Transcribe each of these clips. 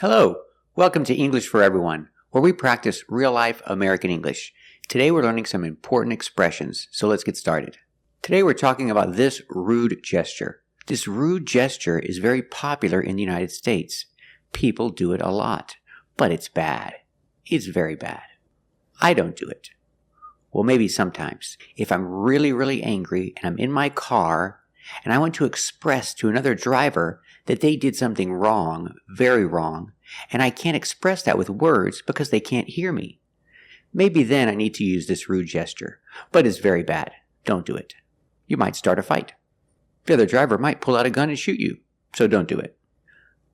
Hello, welcome to English for Everyone, where we practice real-life American English. Today we're learning some important expressions, so let's get started. Today we're talking about this rude gesture. This rude gesture is very popular in the United States. People do it a lot, but it's bad. It's very bad. I don't do it. Well, maybe sometimes. If I'm really angry and I'm in my car and I want to express to another driver that they did something wrong, very wrong, and I can't express that with words because they can't hear me. Maybe then I need to use this rude gesture, but it's very bad. Don't do it. You might start a fight. The other driver might pull out a gun and shoot you, so don't do it.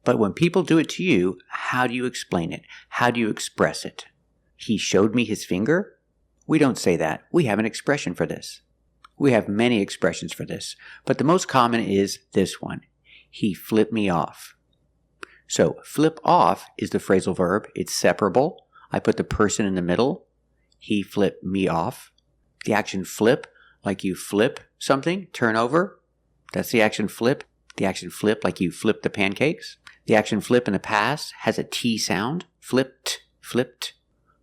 But when people do it to you, how do you explain it? How do you express it? He showed me his finger? We don't say that. We have an expression for this. We have many expressions for this, but the most common is this one. He flipped me off. So, flip off is the phrasal verb. It's separable. I put the person in the middle. He flipped me off. The action flip, like you flip something, turn over. That's the action flip. The action flip, like you flip the pancakes. The action flip in the past has a T sound. Flipped, flipped.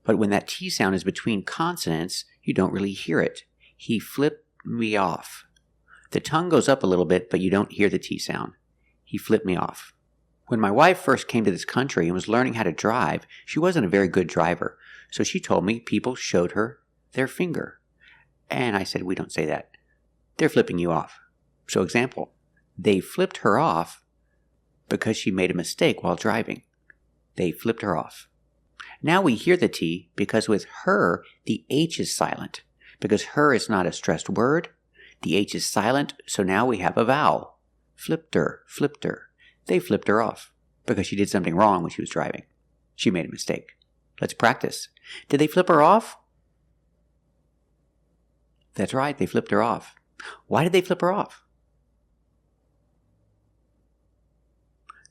But when that T sound is between consonants, you don't really hear it. He flipped me off. The tongue goes up a little bit, but you don't hear the T sound. He flipped me off. When my wife first came to this country and was learning how to drive, she wasn't a very good driver. So she told me people showed her their finger. And I said, we don't say that. They're flipping you off. So example, they flipped her off because she made a mistake while driving. They flipped her off. Now we hear the T because with her, the H is silent. Because her is not a stressed word, the H is silent, so now we have a vowel. Flipped her, flipped her. They flipped her off because she did something wrong when she was driving. She made a mistake. Let's practice. Did they flip her off? That's right, they flipped her off. Why did they flip her off?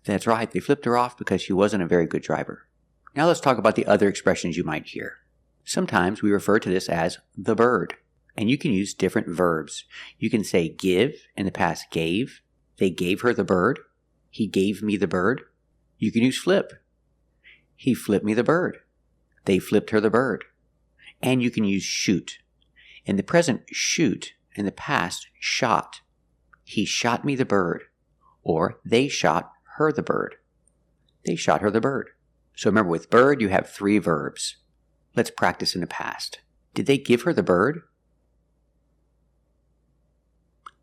That's right, they flipped her off because she wasn't a very good driver. Now let's talk about the other expressions you might hear. Sometimes we refer to this as the bird, and you can use different verbs. You can say give, in the past gave. They gave her the bird. He gave me the bird. You can use flip. He flipped me the bird. They flipped her the bird. And you can use shoot. In the present, shoot. In the past, shot. He shot me the bird. Or they shot her the bird. They shot her the bird. So remember, with bird, you have three verbs. Let's practice in the past. Did they give her the bird?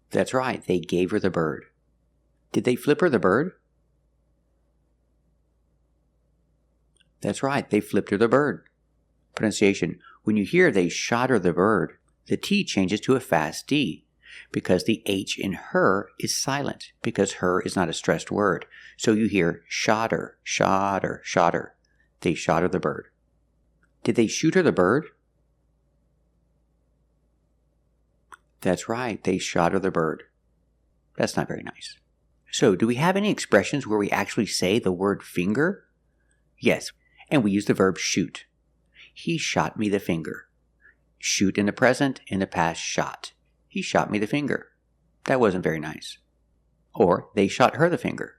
That's right, they gave her the bird. Did they flip her the bird? That's right, they flipped her the bird. Pronunciation. When you hear they shot her the bird, the T changes to a fast D because the H in her is silent because her is not a stressed word. So you hear shot her, shot her, shot her. They shot her the bird. Did they shoot her the bird? That's right, they shot her the bird. That's not very nice. So, do we have any expressions where we actually say the word finger? Yes, and we use the verb shoot. He shot me the finger. Shoot in the present, in the past, shot. He shot me the finger. That wasn't very nice. Or, they shot her the finger.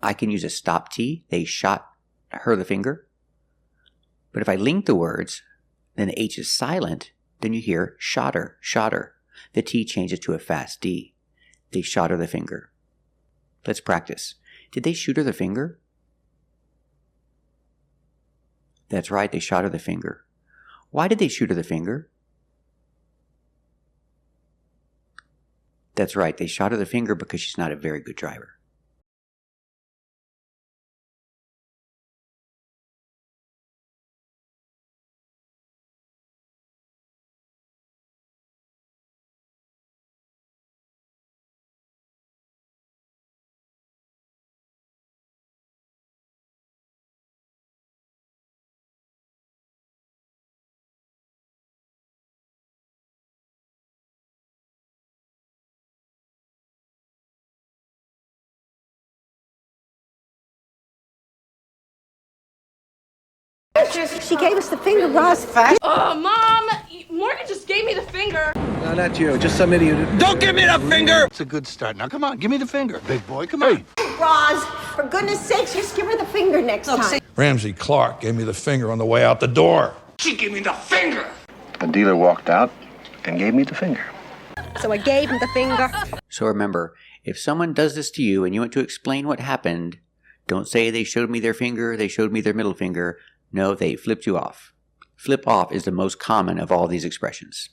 I can use a stop T, they shot her the finger. But if I link the words, then the H is silent, then you hear shot her, shot her. The T changes to a fast D. They shot her the finger. Let's practice. Did they shoot her the finger? That's right, they shot her the finger. Why did they shoot her the finger? That's right, they shot her the finger because she's not a very good driver. She gave us the finger, Ross. Mom, Morgan just gave me the finger. No, not you. Just some idiot. Don't give me the finger! It's a good start. Now, come on, give me the finger. Big boy, come on. Roz. For goodness sakes, just give her the finger next time. Ramsey Clark gave me the finger on the way out the door. She gave me the finger. The dealer walked out and gave me the finger. So I gave him the finger. So remember, if someone does this to you and you want to explain what happened, don't say they showed me their finger, they showed me their middle finger. No, they flipped you off. Flip off is the most common of all these expressions.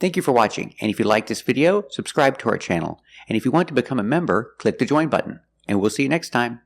Thank you for watching, and if you like this video, subscribe to our channel. And if you want to become a member, click the join button. And we'll see you next time.